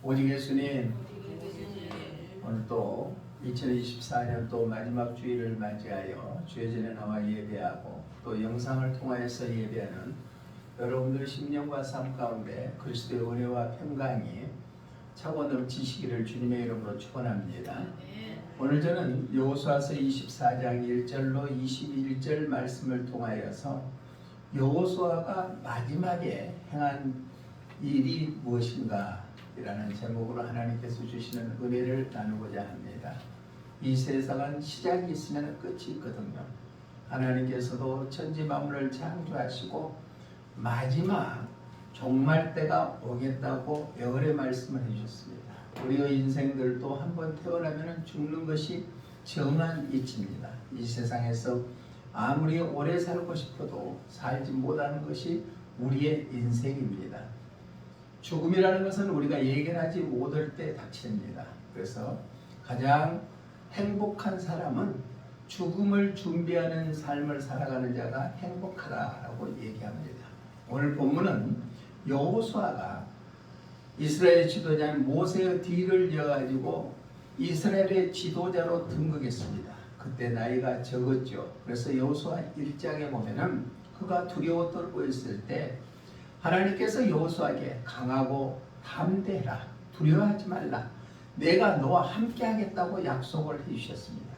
오직 예수님, 오늘 또 2024년 또 마지막 주일을 맞이하여 주의 전에 나와 예배하고 또 영상을 통하여서 예배하는 여러분들 심령과 삶 가운데 그리스도의 은혜와 평강이 차고 넘치시기를 주님의 이름으로 축원합니다. 오늘 저는 여호수아서 24장 1절로 21절 말씀을 통하여서 여호수아가 마지막에 행한 일이 무엇인가 이라는 제목으로 하나님께서 주시는 은혜를 나누고자 합니다. 이 세상은 시작이 있으면 끝이 있거든요. 하나님께서도 천지 만물을 창조하시고 마지막 종말 때가 오겠다고 열의 말씀을 해주셨습니다. 우리의 인생들도 한번 태어나면 죽는 것이 정한 이치입니다. 이 세상에서 아무리 오래 살고 싶어도 살지 못하는 것이 우리의 인생입니다. 죽음이라는 것은 우리가 예견하지 못할 때 닥칩니다. 그래서 가장 행복한 사람은 죽음을 준비하는 삶을 살아가는 자가 행복하다라고 얘기합니다. 오늘 본문은 여호수아가 이스라엘 지도자인 모세의 뒤를 이어가지고 이스라엘의 지도자로 등극했습니다. 그때 나이가 적었죠. 그래서 여호수아 1장에 보면은 그가 두려워 떨고 있을 때 하나님께서 여호수아에게 강하고 담대해라, 두려워하지 말라, 내가 너와 함께 하겠다고 약속을 해주셨습니다.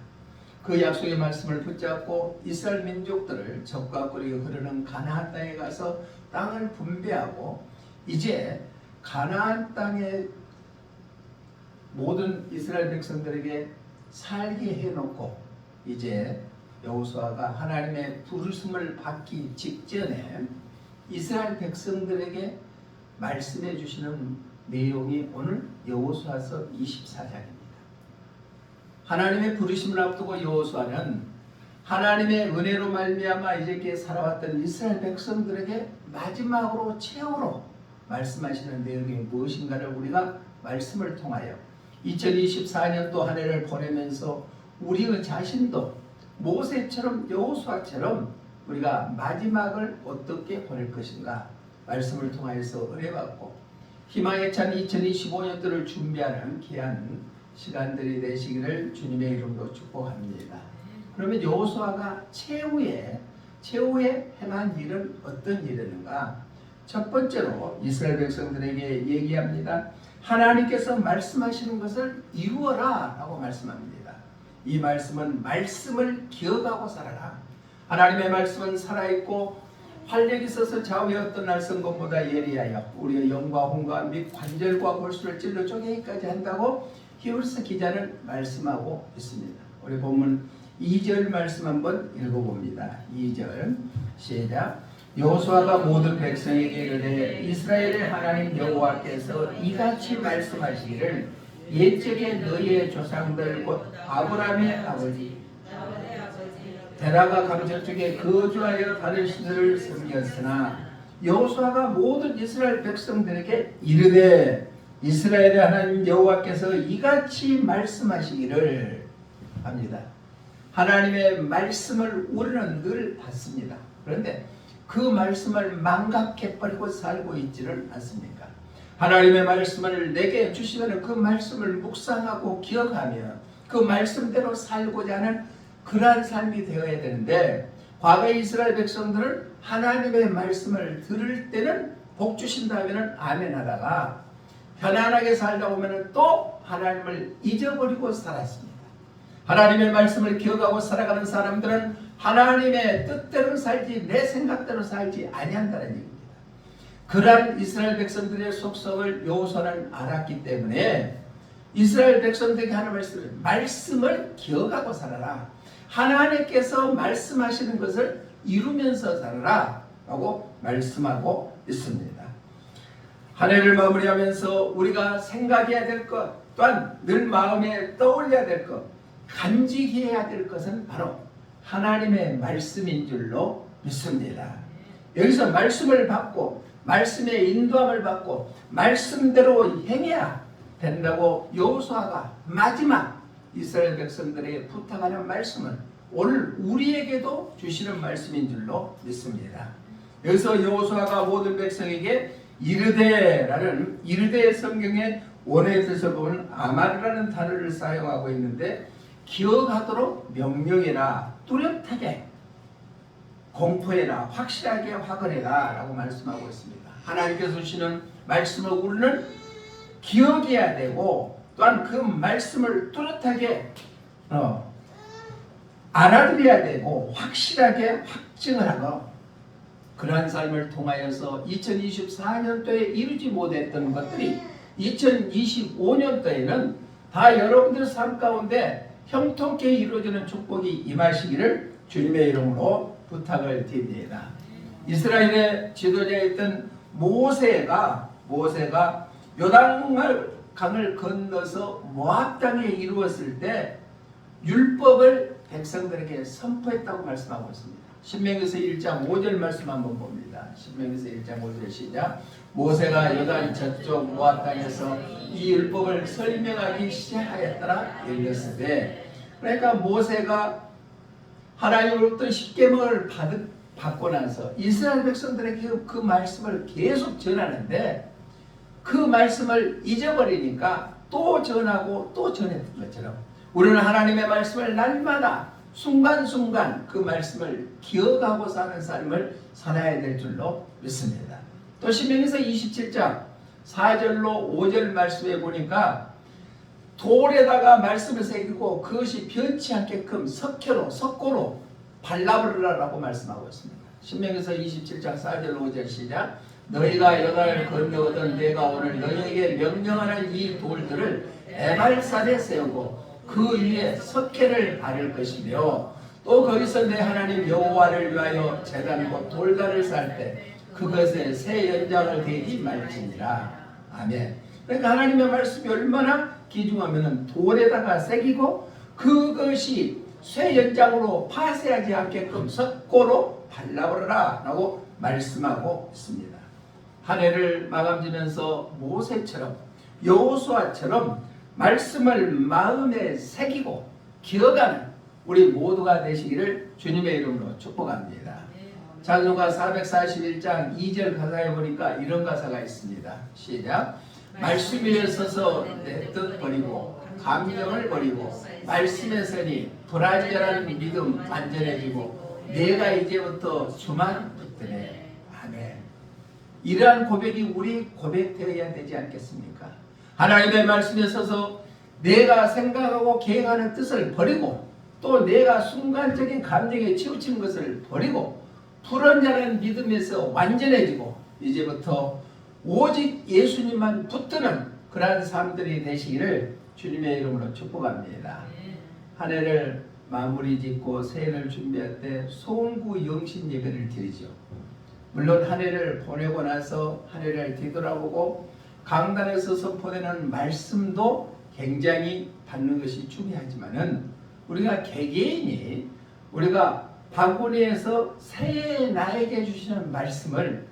그 약속의 말씀을 붙잡고 이스라엘 민족들을 적과 꿀이 흐르는 가나안 땅에 가서 땅을 분배하고 이제 가나안 땅의 모든 이스라엘 백성들에게 살게 해놓고 이제 여호수아가 하나님의 부르심을 받기 직전에 이스라엘 백성들에게 말씀해 주시는 내용이 오늘 여호수아서 24장입니다. 하나님의 부르심을 앞두고 여호수아는 하나님의 은혜로 말미암아 이제께 살아왔던 이스라엘 백성들에게 마지막으로 최후로 말씀하시는 내용이 무엇인가를 우리가 말씀을 통하여 2024년도 한 해를 보내면서 우리의 자신도 모세처럼 여호수아처럼 우리가 마지막을 어떻게 보낼 것인가 말씀을 통해서 은혜받고 희망에 찬 2025년도를 준비하는 귀한 시간들이 되시기를 주님의 이름으로 축복합니다. 그러면 여호수아가 최후에 행한 일은 어떤 일이었는가? 첫 번째로 이스라엘 백성들에게 얘기합니다. 하나님께서 말씀하시는 것을 이루어라 라고 말씀합니다. 이 말씀은 말씀을 기억하고 살아라. 하나님의 말씀은 살아있고 활력이 있어서 좌우의 어떤 날성검보다 예리하여 우리의 영과 혼과 및 관절과 골수를 찔러 쪼개기까지 한다고 히브리서 기자는 말씀하고 있습니다. 우리 본문 2절 말씀 한번 읽어봅니다. 2절 시작. 여호수아가 모든 백성에게 이르되 이스라엘의 하나님 여호와께서 이같이 말씀하시기를 옛적에 너희의 조상들 곧 아브라함의 아버지 데라가 강저쪽에 거주하여 다른 신들을 섬겼으나 여호수아가 모든 이스라엘 백성들에게 이르되 이스라엘의 하나님 여호와께서 이같이 말씀하시기를 합니다. 하나님의 말씀을 우리는 늘 받습니다. 그런데 그 말씀을 망각해버리고 살고 있지는 않습니까? 하나님의 말씀을 내게 주시면 그 말씀을 묵상하고 기억하며 그 말씀대로 살고자 하는 그러한 삶이 되어야 되는데 과거 이스라엘 백성들은 하나님의 말씀을 들을 때는 복 주신다 하면 아멘 하다가 편안하게 살다 보면 또 하나님을 잊어버리고 살았습니다. 하나님의 말씀을 기억하고 살아가는 사람들은 하나님의 뜻대로 살지 내 생각대로 살지 아니한다는 얘기입니다. 그러한 이스라엘 백성들의 속성을 여호수아는 알았기 때문에 이스라엘 백성들에게 하는 말씀을 기억하고 살아라. 하나님께서 말씀하시는 것을 이루면서 살아라 라고 말씀하고 있습니다. 한 해를 마무리하면서 우리가 생각해야 될 것 또한 늘 마음에 떠올려야 될 것 간직해야 될 것은 바로 하나님의 말씀인 줄로 믿습니다. 여기서 말씀을 받고 말씀의 인도함을 받고 말씀대로 행해야 된다고 여호수아가 마지막 이스라엘 백성들에게 부탁하는 말씀은 오늘 우리에게도 주시는 말씀인 줄로 믿습니다. 여기서 여호수아가 모든 백성에게 이르되라는 이르되 성경에 원어의 뜻을 보면 아마르라는 단어를 사용하고 있는데 기억하도록 명령해라, 뚜렷하게 공포해라, 확실하게 확언해라 라고 말씀하고 있습니다. 하나님께서 주시는 말씀을 우리는 기억해야 되고 또한 그 말씀을 뚜렷하게 알아들여야 되고 확실하게 확증을 하고 그러한 삶을 통하여서 2024년도에 이루지 못했던 것들이 2025년도에는 다 여러분들 삶 가운데 형통케 이루어지는 축복이 임하시기를 주님의 이름으로 부탁을 드립니다. 이스라엘의 지도자였던 모세가 요단강을 건너서 모압 땅에 이루었을 때 율법을 백성들에게 선포했다고 말씀하고 있습니다. 신명기서 1장 5절 말씀 한번 봅니다. 신명기서 1장 5절 시작. 모세가 요단 저쪽 모압 땅에서 이 율법을 설명하기 시작하였더라. 읽었으되, 그러니까 모세가 하나님으로부터 십계명을 받고 나서 이스라엘 백성들에게 그 말씀을 계속 전하는데 그 말씀을 잊어버리니까 또 전하고 또 전했던 것처럼 우리는 하나님의 말씀을 날마다 순간순간 그 말씀을 기억하고 사는 삶을 살아야 될 줄로 믿습니다. 또 신명기서 27장 4절로 5절 말씀에 보니까 돌에다가 말씀을 새기고 그것이 변치 않게끔 석고로 발라버리라라고 말씀하고 있습니다. 신명기서 27장 4절 5절 시작. 너희가 요단을 건너거든 내가 오늘 너희에게 명령하는 이 돌들을 에발산에 세우고 그 위에 석회를 바를 것이며 또 거기서 내 하나님 여호와를 위하여 제단 곧 돌단을 쌀 때 그것에 새 연장을 대지 말지니라. 아멘. 그러니까 하나님의 말씀이 얼마나 귀중하면 돌에다가 새기고 그것이 새 연장으로 파쇄하지 않게끔 석고로 발라버려라 라고 말씀하고 있습니다. 한 해를 마감지면서 모세처럼 여호수아처럼 말씀을 마음에 새기고 기억하는 우리 모두가 되시기를 주님의 이름으로 축복합니다. 찬송가 441장 2절 가사에 보니까 이런 가사가 있습니다. 시작. 말씀 위에 서서 내 뜻 버리고 감정을 버리고 말씀에 서니 불안전한 믿음 안전해지고 내가 이제부터 주만 붙드네. 아멘. 이러한 고백이 우리 고백되어야 되지 않겠습니까? 하나님의 말씀에 서서 내가 생각하고 계획하는 뜻을 버리고 또 내가 순간적인 감정에 치우친 것을 버리고 불완전한 믿음에서 완전해지고 이제부터 오직 예수님만 붙드는 그러한 삶들이 되시기를 주님의 이름으로 축복합니다. 한 해를 마무리 짓고 새해를 준비할 때 송구 영신 예배를 드리죠. 물론 한 해를 보내고 나서 한 해를 뒤돌아보고 강단에서 선포되는 말씀도 굉장히 받는 것이 중요하지만은 우리가 개개인이 우리가 바구니에서 새해 나에게 주시는 말씀을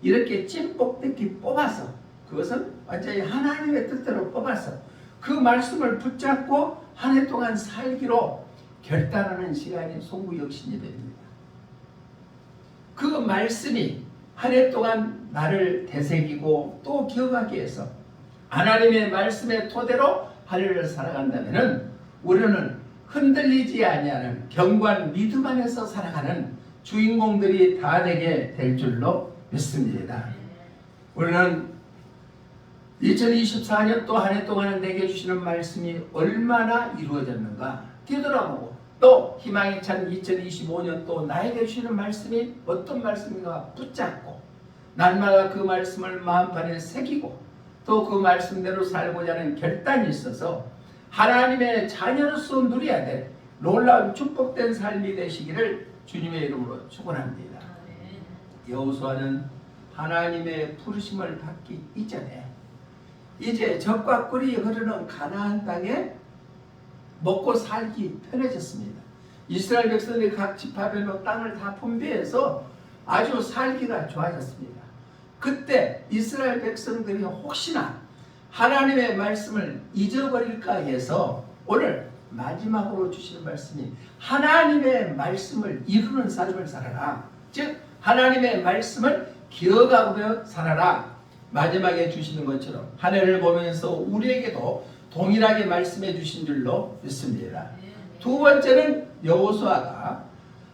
이렇게 찐뽑듯이 뽑아서 그것은 완전히 하나님의 뜻대로 뽑아서 그 말씀을 붙잡고 한 해 동안 살기로 결단하는 시간이 송구 영신 예배입니다. 그 말씀이 한 해 동안 나를 되새기고 또 기억하게 해서 하나님의 말씀의 토대로 한 해를 살아간다면 우리는 흔들리지 아니하는 견고한 믿음 안에서 살아가는 주인공들이 다 되게 될 줄로 믿습니다. 우리는 2024년 또 한 해 동안 내게 주시는 말씀이 얼마나 이루어졌는가 뒤돌아보고 또 희망이 찬 2025년 또 나에게 주시는 말씀이 어떤 말씀인가 붙잡고 날마다 그 말씀을 마음판에 새기고 또 그 말씀대로 살고자 하는 결단이 있어서 하나님의 자녀로서 누려야 될 놀라운 축복된 삶이 되시기를 주님의 이름으로 축원합니다. 여호수아는 하나님의 부르심을 받기 이전에 이제 젖과 꿀이 흐르는 가나안 땅에 먹고 살기 편해졌습니다. 이스라엘 백성들이 각 지파별로 땅을 다 분배해서 아주 살기가 좋아졌습니다. 그때 이스라엘 백성들이 혹시나 하나님의 말씀을 잊어버릴까 해서 오늘 마지막으로 주시는 말씀이 하나님의 말씀을 이루는 삶을 살아라. 즉 하나님의 말씀을 기억하고 살아라. 마지막에 주시는 것처럼 한 해를 보면서 우리에게도 동일하게 말씀해 주신 줄로 믿습니다. 두 번째는 여호수아가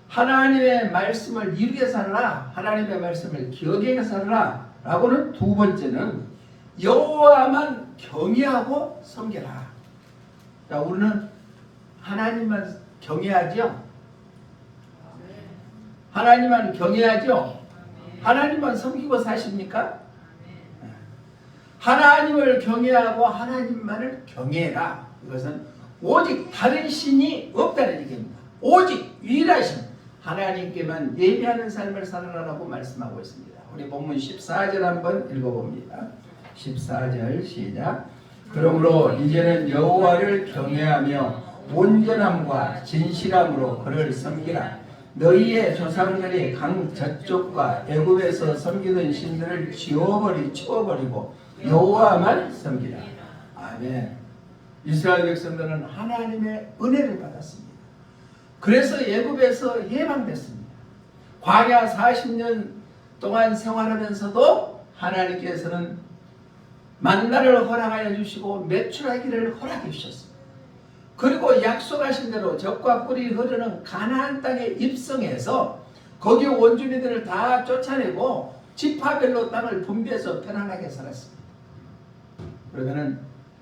하나님의 말씀을 이루게 살라, 하나님의 말씀을 기억해 살라 라고는 두 번째는 여호와만 경외하고 섬겨라. 자, 우리는 하나님만 경외하죠? 하나님만 경외하죠? 하나님만 섬기고 사십니까? 하나님을 경외하고 하나님만을 경외해라. 이것은 오직 다른 신이 없다는 얘기입니다. 오직 유일하신 하나님께만 예배하는 삶을 살아라라고 말씀하고 있습니다. 우리 본문 14절 한번 읽어봅니다. 14절 시작. 그러므로 이제는 여호와를 경외하며 온전함과 진실함으로 그를 섬기라. 너희의 조상들이 강 저쪽과 애굽에서 섬기던 신들을 치워버리고 여호와만 섬기라. 아멘. 이스라엘 백성들은 하나님의 은혜를 받았습니다. 그래서 애굽에서 해방됐습니다. 광야 40년 동안 생활하면서도 하나님께서는 만나를 허락하여 주시고 매출하기를 허락해 주셨습니다. 그리고 약속하신 대로 젖과 꿀이 흐르는 가나안 땅에 입성해서 거기 원주민들을 다 쫓아내고 지파별로 땅을 분배해서 편안하게 살았습니다. 그러면은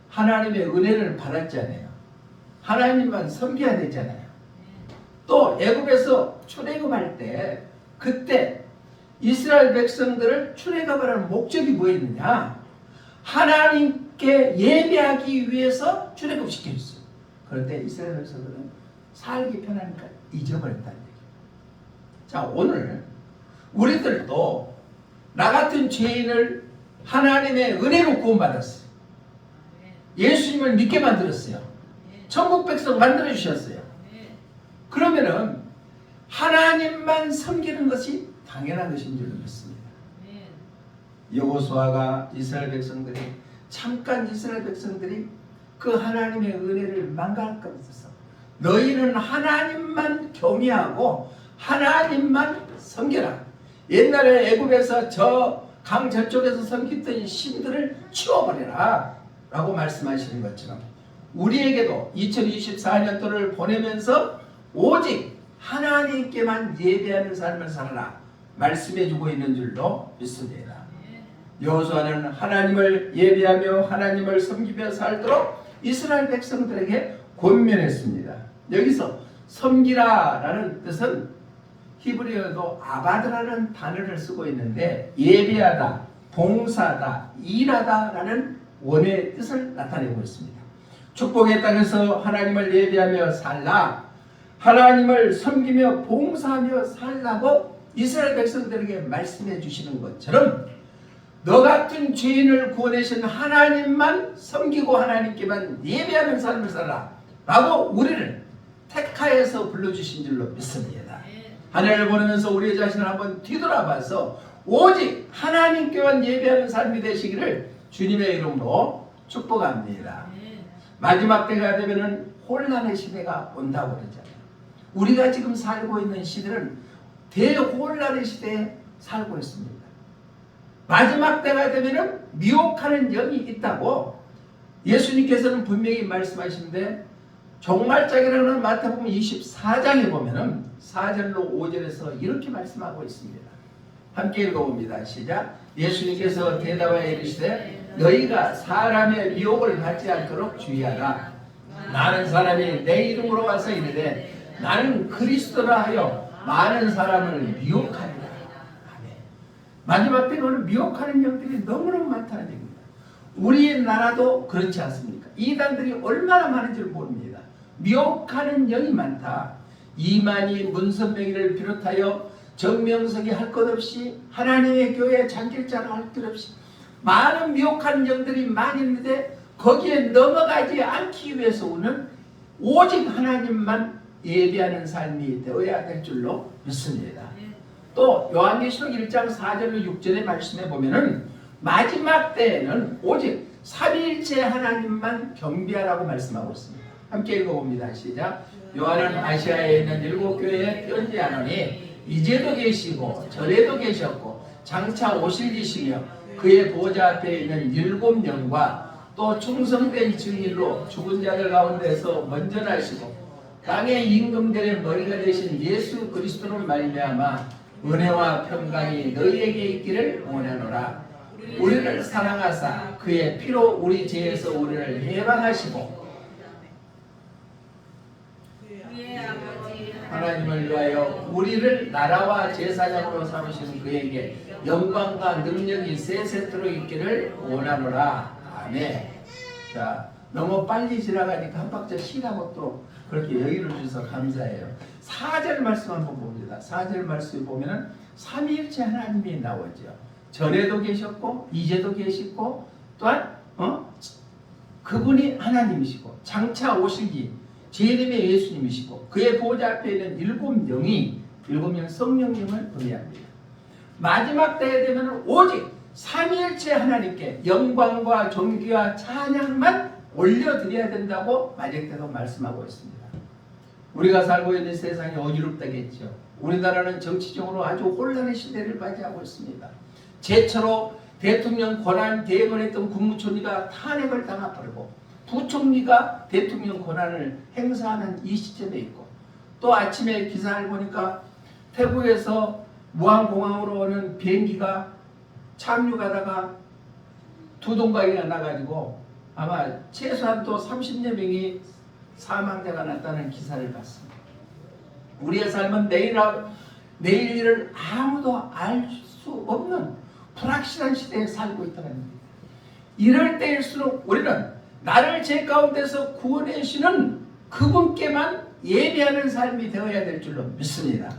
하나님의 은혜를 받았잖아요. 하나님만 섬겨야 되잖아요. 또 애굽에서 출애굽할 때 그때 이스라엘 백성들을 출애굽하는 목적이 뭐였느냐? 하나님께 예배하기 위해서 출애굽시켰어요. 그런데 이스라엘 백성들은 살기 편하니까 잊어버렸다는 얘기예요. 자, 오늘 우리들도 나 같은 죄인을 하나님의 은혜로 구원받았어요. 예수님을 믿게 만들었어요. 천국 백성 만들어주셨어요. 그러면은 하나님만 섬기는 것이 당연한 것인 줄 믿습니다. 여호수아가 이스라엘 백성들이 잠깐 이스라엘 백성들이 그 하나님의 은혜를 망각할까 없어서 너희는 하나님만 경외하고 하나님만 섬겨라. 옛날에 애굽에서 저 강 저쪽에서 섬기던 신들을 치워버려라 라고 말씀하시는 것처럼 우리에게도 2024년도를 보내면서 오직 하나님께만 예배하는 삶을 살아라 말씀해주고 있는 줄로 믿습니다. 여호수아는 하나님을 예배하며 하나님을 섬기며 살도록 이스라엘 백성들에게 권면했습니다. 여기서 섬기라 라는 뜻은 히브리어도 아바드라는 단어를 쓰고 있는데 예배하다, 봉사하다, 일하다 라는 원의 뜻을 나타내고 있습니다. 축복의 땅에서 하나님을 예배하며 살라, 하나님을 섬기며 봉사하며 살라고 이스라엘 백성들에게 말씀해 주시는 것처럼 너 같은 죄인을 구원하신 하나님만 섬기고 하나님께만 예배하는 삶을 살라 라고 우리를 택하여서 불러주신 줄로 믿습니다. 하늘을 보면서 우리 자신을 한번 뒤돌아봐서 오직 하나님께만 예배하는 삶이 되시기를 주님의 이름으로 축복합니다. 마지막 때가 되면은 혼란의 시대가 온다고 그러잖아요. 우리가 지금 살고 있는 시대는 대혼란의 시대에 살고 있습니다. 마지막 때가 되면은 미혹하는 영이 있다고 예수님께서는 분명히 말씀하시는데 종말짝이라는 마태복음 24장에 보면은 4절로 5절에서 이렇게 말씀하고 있습니다. 함께 읽어봅니다. 시작. 예수님께서 대답하여 이르시되 너희가 사람의 미혹을 받지 않도록 주의하라. 많은 사람이 내 이름으로 와서 이르되 나는 그리스도라 하여 많은 사람을 미혹하리라. 마지막 때는 미혹하는 영들이 너무너무 많다는 얘기입니다. 우리나라도 그렇지 않습니까? 이단들이 얼마나 많은지 모릅니다. 미혹하는 영이 많다. 이만희, 문선명이를 비롯하여 정명석이 할 것 없이 하나님의 교회 장길자를 할 것 없이 많은 미혹하는 영들이 많이 있는데 거기에 넘어가지 않기 위해서 우리는 오직 하나님만 예배하는 삶이 되어야 될 줄로 믿습니다. 또 요한계시록 1장 4절로 6절의 말씀에 보면은 마지막 때에는 오직 삼위일체 하나님만 경배하라고 말씀하고 있습니다. 함께 읽어봅니다. 시작. 요한은 아시아에 있는 7교회에 편지하노니 이제도 계시고 전에도 계셨고 장차 오실 이시며 그의 보좌 앞에 있는 7영과 또 충성된 증인으로 죽은 자들 가운데서 먼저 나시고 땅의 임금들의 머리가 되신 예수 그리스도로 말미암아 은혜와 평강이 너희에게 있기를 원하노라. 우리를 사랑하사 그의 피로 우리 죄에서 우리를 해방하시고 하나님을 위하여 우리를 나라와 제사장으로 삼으시는 그에게 영광과 능력이 세세토록 있기를 원하노라. 아멘. 자, 너무 빨리 지나가니까 한 박자 쉬라고 또 그렇게 여유를 주셔서 감사해요. 4절 말씀 한번 봅니다. 4절 말씀에 보면은 삼위일체 하나님이 나오죠. 전에도 계셨고 이제도 계시고 또한 그분이 하나님이시고 장차 오시기 제림의 예수님이시고 그의 보좌 앞에 있는 7영이 7영 성령님을 의미합니다. 마지막 때에 되면 오직 삼위일체 하나님께 영광과 존귀와 찬양만 올려드려야 된다고 마지막 때도 말씀하고 있습니다. 우리가 살고 있는 세상이 어지럽다겠죠. 우리나라는 정치적으로 아주 혼란의 시대를 맞이하고 있습니다. 제처로 대통령 권한 대행을 했던 국무총리가 탄핵을 당해버리고 부총리가 대통령 권한을 행사하는 이 시점에 있고 또 아침에 기사를 보니까 태국에서 무안공항으로 오는 비행기가 착륙하다가 두 동강이가 나가지고 아마 최소한 또 30여 명이 사망자가 났다는 기사를 봤습니다. 우리의 삶은 내일 일을 아무도 알 수 없는 불확실한 시대에 살고 있다는 겁니다. 이럴 때일수록 우리는 나를 죄 가운데서 구원해 주시는 그분께만 예배하는 삶이 되어야 될 줄로 믿습니다.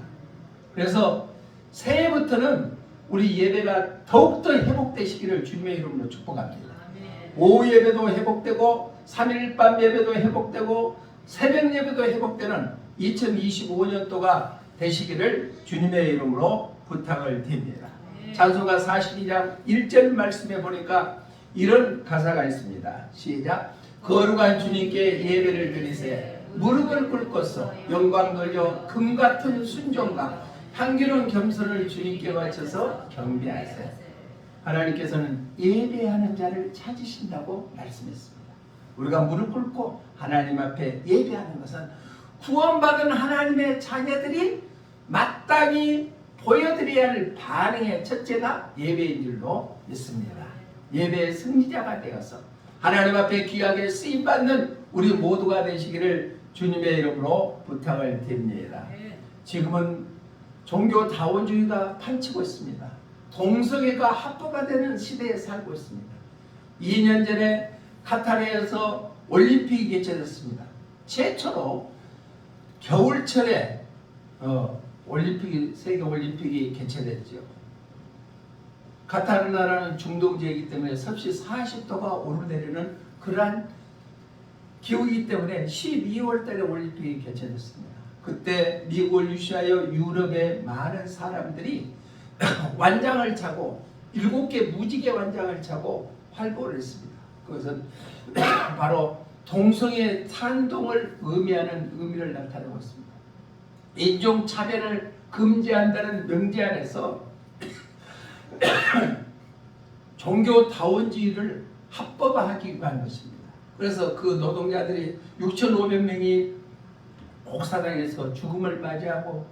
그래서 새해부터는 우리 예배가 더욱더 회복되시기를 주님의 이름으로 축복합니다. 오후 예배도 회복되고 3일 밤 예배도 회복되고 새벽 예배도 회복되는 2025년도가 되시기를 주님의 이름으로 부탁을 드립니다. 찬송가 42장 1절 말씀에 보니까 이런 가사가 있습니다. 시작. 거룩한 주님께 예배를 드리세 무릎을 꿇고서 영광 돌려 금같은 순종과 향기로운 겸손을 주님께 바쳐서 경배하세. 하나님께서는 예배하는 자를 찾으신다고 말씀했습니다. 우리가 무릎 꿇고 하나님 앞에 예배하는 것은 구원받은 하나님의 자녀들이 마땅히 보여드려야 할 반응의 첫째가 예배인 줄로 믿습니다. 예배의 승리자가 되어서 하나님 앞에 귀하게 쓰임받는 우리 모두가 되시기를 주님의 이름으로 부탁을 드립니다. 지금은 종교다원주의가 판치고 있습니다. 동성애가 합법화되는 시대에 살고 있습니다. 2년 전에 카타르에서 올림픽이 개최됐습니다. 최초로 겨울철에 세계올림픽이 개최됐죠. 카타르 나라는 중동지이기 때문에 섭씨 40도가 오르내리는 그러한 기후이기 때문에 12월 달에 올림픽이 개최됐습니다. 그때 미국을 유시하여 유럽의 많은 사람들이 완장을 차고 7개 무지개 완장을 차고 활보를 했습니다. 그것은 바로 동성애 찬동을 의미하는 의미를 나타내고 있습니다. 인종차별을 금지한다는 명제 안에서 종교다원주의를 합법화하기 위한 것입니다. 그래서 그 노동자들이 6,500명이 옥사당에서 죽음을 맞이하고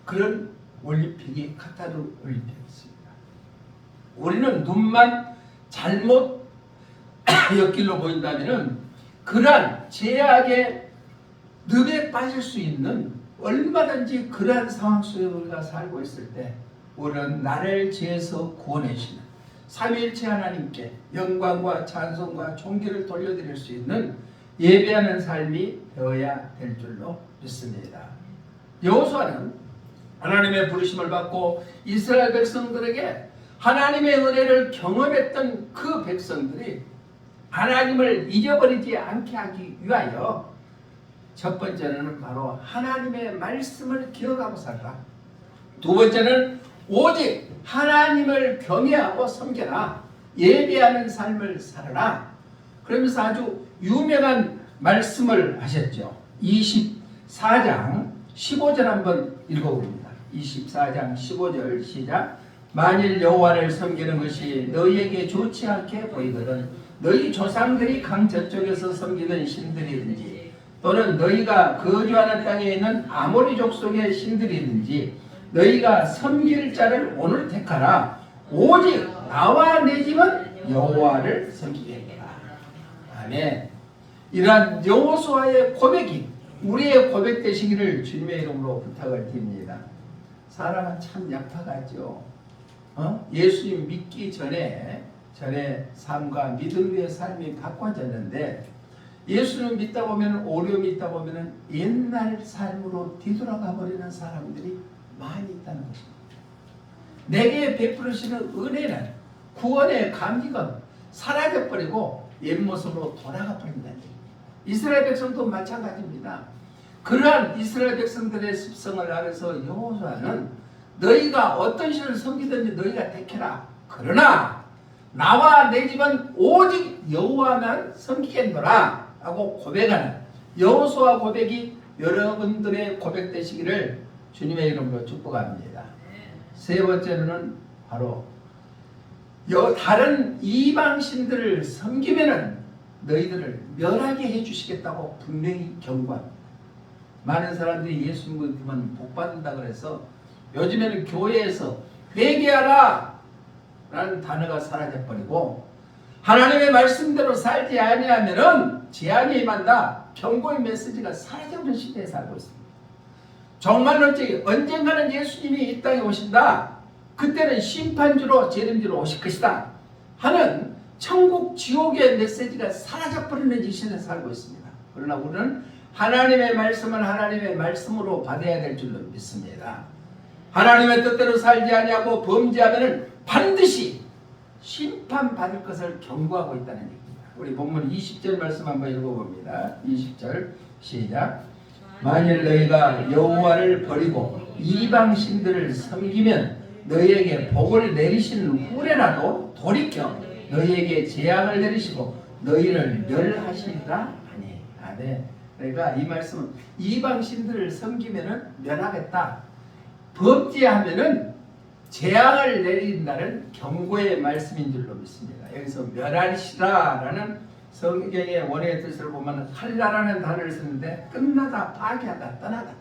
그런 올림픽이 카타르 올림픽이었습니다. 우리는 눈만 잘못 옆길로 보인다면 그러한 제약의 늪에 빠질 수 있는 얼마든지 그러한 상황 속에 우리가 살고 있을 때 우리는 나를 죄에서 구원해 주시는 삼위일체 하나님께 영광과 찬송과 존귀를 돌려드릴 수 있는 예배하는 삶이 되어야 될 줄로 믿습니다. 여호수아는 하나님의 부르심을 받고 이스라엘 백성들에게 하나님의 은혜를 경험했던 그 백성들이 하나님을 잊어버리지 않게 하기 위하여 첫 번째는 바로 하나님의 말씀을 기억하고 살라. 두 번째는 오직 하나님을 경외하고 섬겨라. 예배하는 삶을 살아라. 그러면서 아주 유명한 말씀을 하셨죠. 24장 15절 한번 읽어봅니다. 24장 15절 시작. 만일 여호와를 섬기는 것이 너희에게 좋지 않게 보이거든 너희 조상들이 강 저쪽에서 섬기는 신들이든지 또는 너희가 거주하는 땅에 있는 아모리 족속의 신들이든지 너희가 섬길 자를 오늘 택하라. 오직 나와 내 집은 여호와를 섬기겠노라. 아멘. 이러한 여호수아의 고백이 우리의 고백 되시기를 주님의 이름으로 부탁을 드립니다. 사람은 참 약하죠. 예수님 믿기 전에 삶과 믿음 위의 삶이 바꿔졌는데 예수를 믿다 보면 오래 믿다 보면 옛날 삶으로 뒤돌아가 버리는 사람들이 많이 있다는 것입니다. 내게 베풀으시는 은혜는 구원의 감격은 사라져버리고 옛모습으로 돌아가 버린다는 얘기입니다. 이스라엘 백성도 마찬가지입니다. 그러한 이스라엘 백성들의 습성을 알아서 여호수아는 너희가 어떤 신을 섬기든지 너희가 택해라. 그러나 나와 내 집은 오직 여호와만 섬기겠노라 하고 고백하는 여호수아 고백이 여러분들의 고백 되시기를 주님의 이름으로 축복합니다. 세 번째로는 바로 다른 이방신들을 섬기면은 너희들을 멸하게 해주시겠다고 분명히 경고합니다. 많은 사람들이 예수 믿으면 복 받는다 그래서 요즘에는 교회에서 회개하라 라는 단어가 사라져버리고 하나님의 말씀대로 살지 아니하면은 재앙이 임한다. 경고의 메시지가 사라져버린 시대에 살고 있습니다. 정말로 언젠가는 예수님이 이 땅에 오신다. 그때는 심판주로 재림주로 오실 것이다 하는 천국 지옥의 메시지가 사라져버리는 이 시대에 살고 있습니다. 그러나 우리는 하나님의 말씀은 하나님의 말씀으로 받아야 될 줄로 믿습니다. 하나님의 뜻대로 살지 아니하고 범죄하면 반드시 심판받을 것을 경고하고 있다는 얘기입니다. 우리 본문 20절 말씀 한번 읽어봅니다. 20절 시작. 만일 너희가 여호와를 버리고 이방 신들을 섬기면 너희에게 복을 내리시는 후레라도 돌이켜 너희에게 재앙을 내리시고 너희를 멸하시리라 하니. 아멘. 그러니까 이 말씀은 이방 신들을 섬기면은 멸하겠다. 범죄하면은 재앙을 내린다는 경고의 말씀인 줄로 믿습니다. 여기서 멸하시라라는 성경의 원어의 뜻을 보면 할라라는 단어를 쓰는데 끝나다, 파괴하다, 떠나다.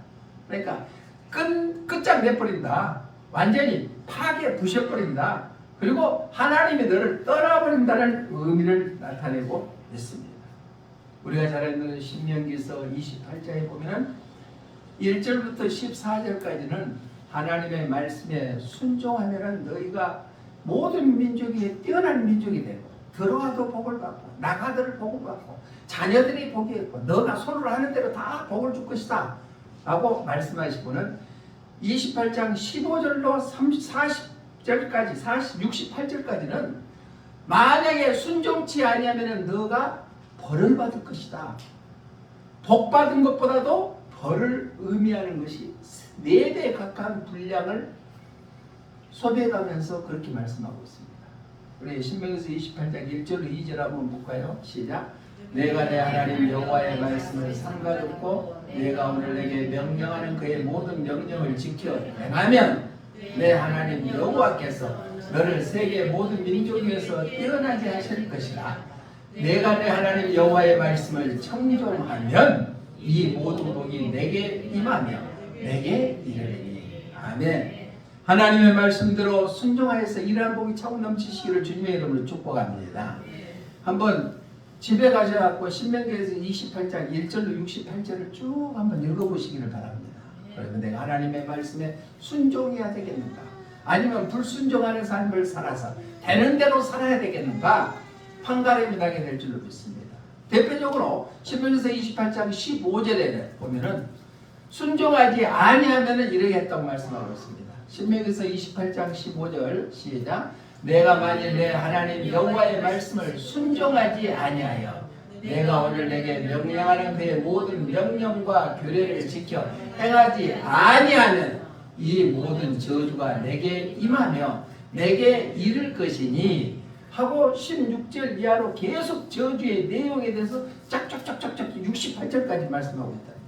그러니까 끝장 내버린다. 완전히 파괴 부셔버린다. 그리고 하나님이 너를 떠나버린다는 의미를 나타내고 있습니다. 우리가 잘 읽는 신명기서 28장에 보면 1절부터 14절까지는 하나님의 말씀에 순종하면 너희가 모든 민족이 뛰어난 민족이 되고 들어와도 복을 받고 나가도 복을 받고 자녀들이 복이 있고 너가 손으로 하는 대로 다 복을 줄 것이다 라고 말씀하시고는 28장 15절로 40절까지 68절까지는 만약에 순종치 아니하면 너가 벌을 받을 것이다. 복 받은 것보다도 벌을 의미하는 것이 4배 가까운 분량을 소비해가면서 그렇게 말씀하고 있습니다. 우리 신명기서 28장 1절로 2절 한번 볼까요? 시작. 내가 내 하나님 여호와의 말씀을 삼가듣고 내가 오늘 내게 명령하는 그의 모든 명령을 지켜 행하면 내 하나님 여호와께서 너를 세계 모든 민족 중에서 뛰어나게 하실 것이라. 내가 내 하나님 여호와의 말씀을 청종하면 이 모든 복이 내게 임하며 내게 이르리니. 아멘. 하나님의 말씀대로 순종하여서 이러한 복이 차고 넘치시기를 주님의 이름으로 축복합니다. 한번 집에 가셔서 신명기에서 28장 1절로 68절을 쭉 한번 읽어보시기를 바랍니다. 그래서 내가 하나님의 말씀에 순종해야 되겠는가? 아니면 불순종하는 삶을 살아서 되는 대로 살아야 되겠는가? 판가름이 나게 될 줄로 믿습니다. 대표적으로 신명기서 28장 15절에 보면은 순종하지 아니하면은 이렇게 했다고 말씀하고 있습니다. 신명기서 28장 15절 시작. 내가 만일 내 하나님 여호와의 말씀을 순종하지 아니하여 내가 오늘 내게 명령하는 그의 모든 명령과 규례를 지켜 행하지 아니하면 이 모든 저주가 내게 임하며 내게 이를 것이니 하고 16절 이하로 계속 저주의 내용에 대해서 짝짝짝짝짝 68절까지 말씀하고 있다.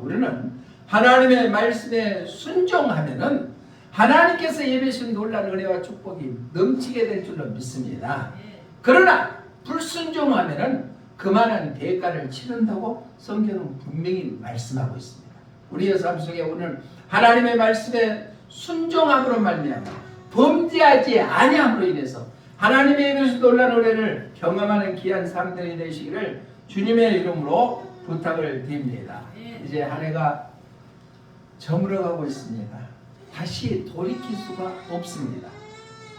우리는 하나님의 말씀에 순종하면은 하나님께서 예배하신 놀라운 은혜와 축복이 넘치게 될 줄로 믿습니다. 그러나 불순종하면은 그만한 대가를 치른다고 성경은 분명히 말씀하고 있습니다. 우리의 삶 속에 오늘 하나님의 말씀에 순종함으로 말미암아 범죄하지 아니함으로 인해서 하나님의 예배에서 놀라운 은혜를 경험하는 귀한 삶들이 되시기를 주님의 이름으로 부탁을 드립니다. 이제 한 해가 저물어가고 있습니다. 다시 돌이킬 수가 없습니다.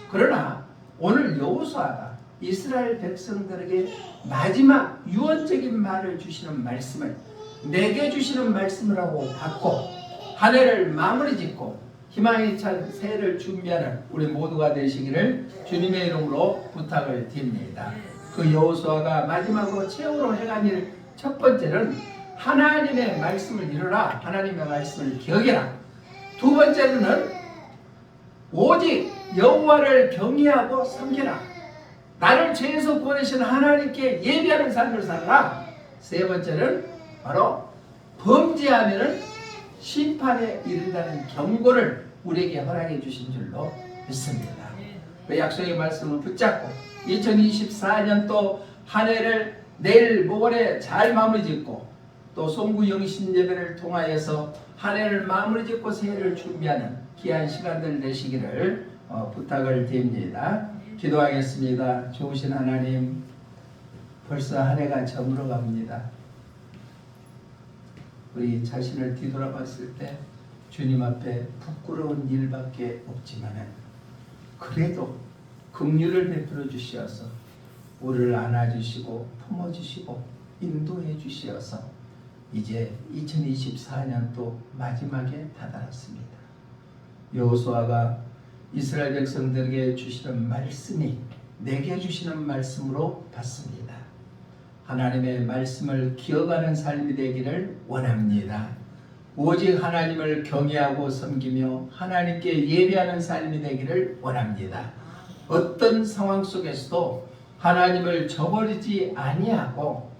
그러나 오늘 여호수아가 이스라엘 백성들에게 마지막 유언적인 말을 주시는 말씀을 내게 주시는 말씀이라고 받고 한 해를 마무리 짓고 희망이 찬 새해를 준비하는 우리 모두가 되시기를 주님의 이름으로 부탁을 드립니다. 그 여호수아가 마지막으로 최후로 행한 일 첫 번째는 하나님의 말씀을 이루라. 하나님의 말씀을 기억해라. 두 번째로는 오직 여호와를 경외하고 섬기라. 나를 죄에서 구원하신 하나님께 예배하는 삶을 살아라. 세 번째는 바로 범죄하면 심판에 이른다는 경고를 우리에게 허락해 주신 줄로 믿습니다. 그 약속의 말씀을 붙잡고 2024년 또 한 해를 내일 모레 잘 마무리 짓고 또 송구 영신 예배를 통하여서 한 해를 마무리 짓고 새해를 준비하는 귀한 시간들 되시기를 부탁을 드립니다. 기도하겠습니다. 좋으신 하나님, 벌써 한 해가 저물어 갑니다. 우리 자신을 뒤돌아봤을 때 주님 앞에 부끄러운 일밖에 없지만은 그래도 긍휼을 베풀어 주시어서 우리를 안아주시고 품어주시고 인도해 주시어서 이제 2024년도 마지막에 다다랐습니다. 여호수아가 이스라엘 백성들에게 주시는 말씀이 내게 주시는 말씀으로 받습니다. 하나님의 말씀을 기억하는 삶이 되기를 원합니다. 오직 하나님을 경외하고 섬기며 하나님께 예배하는 삶이 되기를 원합니다. 어떤 상황 속에서도 하나님을 저버리지 아니하고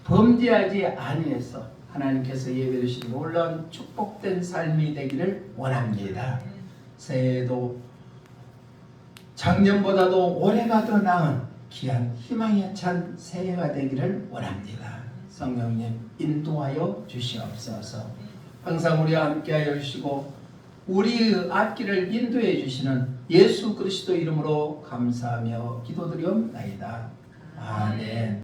범죄하지 아니해서 하나님께서 예배해 주신 놀라운 축복된 삶이 되기를 원합니다. 새해에도 작년보다도 올해가 더 나은 귀한 희망에 찬 새해가 되기를 원합니다. 성령님 인도하여 주시옵소서. 항상 우리와 함께하여 주시고 우리의 앞길을 인도해 주시는 예수 그리스도 이름으로 감사하며 기도드리옵나이다. 아멘.